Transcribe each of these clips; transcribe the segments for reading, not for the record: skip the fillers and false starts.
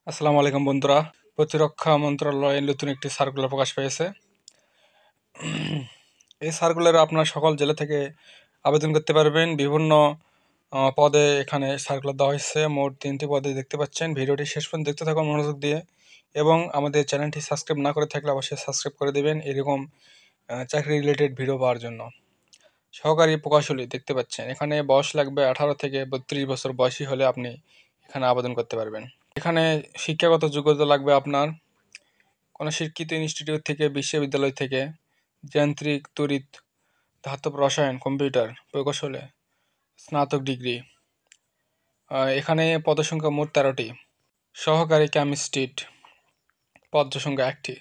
আসসালামু আলাইকুম বন্ধুরা। প্রতিরক্ষা মন্ত্রণালয়ের নতুন একটি সার্কুলার প্রকাশ পেয়েছে। এই সার্কুলারে আপনার সকল জেলা থেকে আবেদন করতে পারবেন। বিভিন্ন পদে এখানে সার্কুলার দেওয়া হয়েছে। মোট 3টি পদে দেখতে পাচ্ছেন। ভিডিওটি শেষ পর্যন্ত দেখতে থাকুন মনোযোগ দিয়ে, এবং আমাদের চ্যানেলটি সাবস্ক্রাইব না করে থাকলে অবশ্যই সাবস্ক্রাইব করে দেবেন এরকম চাকরি রিলেটেড ভিডিও পাওয়ার জন্য। সহকারী প্রকৌশলী দেখতে পাচ্ছেন, এখানে বয়স লাগবে 18 থেকে 32 বছর বয়সী হলে আপনি এখানে আবেদন করতে পারবেন। এখানে শিক্ষাগত যোগ্যতা লাগবে আপনার কোনো শিক্ষিত ইনস্টিটিউট থেকে, বিশ্ববিদ্যালয় থেকে, যান্ত্রিক, তড়িৎ, ধাতব, রসায়ন, কম্পিউটার প্রকৌশলে স্নাতক ডিগ্রি। এখানে পদসংখ্যা মোট 13টি। সহকারী কেমিস্ট্রিট পদসংখ্যা 1টি।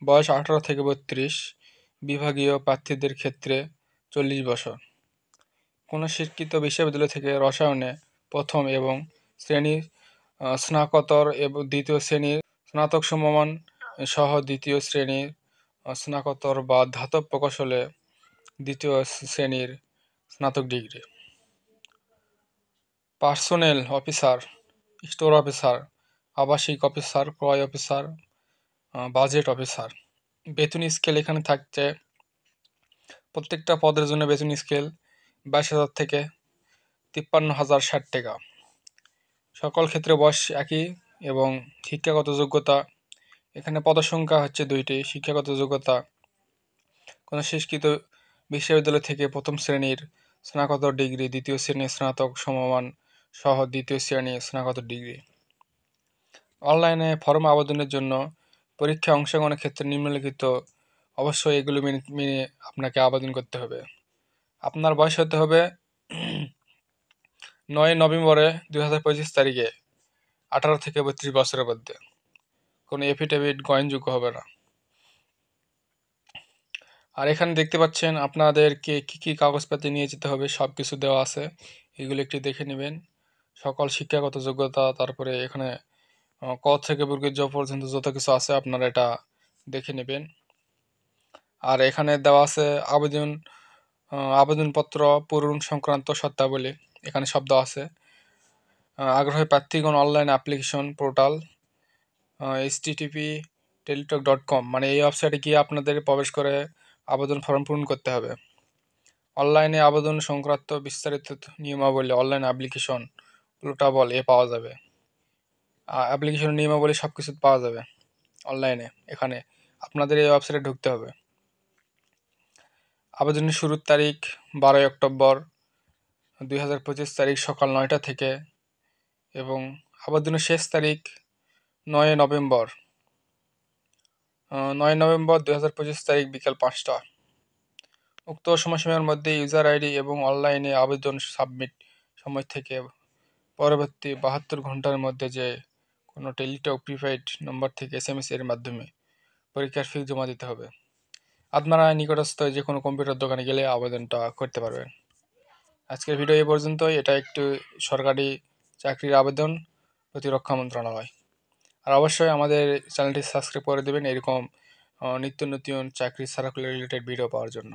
বয়স 18 থেকে 32, বিভাগীয় প্রার্থীদের ক্ষেত্রে 40 বছর। কোনো শিক্ষিত বিশ্ববিদ্যালয় থেকে রসায়নে প্রথম এবং শ্রেণী স্নাতকোত্তর এবং দ্বিতীয় শ্রেণীর স্নাতক সমমান সহ দ্বিতীয় শ্রেণীর স্নাতকোত্তর বা ধাতব প্রকৌশলে দ্বিতীয় শ্রেণীর স্নাতক degree. Personnel officer, store officer, আবাসিক অফিসার, ক্রয় অফিসার, বাজেট অফিসার। বেতন স্কেল এখানে থাকছে, প্রত্যেকটা পদের জন্য বেতন স্কেল 22,000 থেকে 53,060 টাকা। সকল ক্ষেত্রে বয়স একই এবং শিক্ষাগত যোগ্যতা এখানে পদসংখ্যা হচ্ছে 2টি। শিক্ষাগত যোগ্যতা কোনো শিক্ষিত বিশ্ববিদ্যালয় থেকে প্রথম শ্রেণীর স্নাতকোত্তর ডিগ্রি, দ্বিতীয় শ্রেণীর স্নাতক সমমান সহ দ্বিতীয় শ্রেণীর স্নাতকোত্তর ডিগ্রি। অনলাইনে ফর্ম আবেদনের জন্য পরীক্ষায় অংশগ্রহণের ক্ষেত্রে নিম্নলিখিত অবশ্যই এগুলো মেনে আপনাকে আবেদন করতে হবে। আপনার বয়স হতে হবে 9 নভেম্বরে 2025 তারিখে 18 থেকে 32 বছরের মধ্যে। কোনো এফিডেভিট গ্রহণযোগ্য হবে না। আর এখানে দেখতে পাচ্ছেন আপনাদেরকে কী কী কাগজপাতি নিয়ে যেতে হবে, সব কিছু দেওয়া আছে। এগুলো একটু দেখে নেবেন। সকল শিক্ষাগত যোগ্যতা, তারপরে এখানে ক থেকে বর্গের জ পর্যন্ত যত কিছু আছে আপনারা এটা দেখে নেবেন। আর এখানে দেওয়া আছে আবেদনপত্র পূরণ সংক্রান্ত শর্তাবলী, এখানে সব দেওয়া আছে। আগ্রহী প্রার্থীগণ অনলাইন অ্যাপ্লিকেশন পোর্টাল http://teletalk.com মানে এই ওয়েবসাইটে গিয়ে আপনাদের প্রবেশ করে আবেদন ফর্ম পূরণ করতে হবে। অনলাইনে আবেদন সংক্রান্ত বিস্তারিত নিয়মাবলী অনলাইন অ্যাপ্লিকেশন পোর্টাল পাওয়া যাবে। অ্যাপ্লিকেশনের নিয়মাবলী সব কিছু পাওয়া যাবে অনলাইনে। এখানে আপনাদের এই ওয়েবসাইটে ঢুকতে হবে। আবেদনের শুরুর তারিখ 12 অক্টোবর 2025 তারিখ সকাল 9টা থেকে, এবং আবেদনের শেষ তারিখ 9 নভেম্বর 2025 তারিখ বিকাল 5টা। উক্ত সময়সীমার মধ্যে ইউজার আইডি এবং অনলাইনে আবেদন সাবমিট সময় থেকে পরবর্তী 72 ঘন্টার মধ্যে যে কোনো টেলিটক প্রিপেইড নম্বর থেকে SMS এর মাধ্যমে পরীক্ষার ফি জমা দিতে হবে। আপনারা নিকটস্থ যে কোনো কম্পিউটার দোকানে গেলে আবেদনটা করতে পারবেন। আজকের ভিডিও এই পর্যন্তই। এটা একটু সরকারি চাকরির আবেদন, প্রতিরক্ষা মন্ত্রণালয়। আর অবশ্যই আমাদের চ্যানেলটি সাবস্ক্রাইব করে দেবেন এরকম নিত্য নতুন চাকরি সার্কুলার রিলেটেড ভিডিও পাওয়ার জন্য।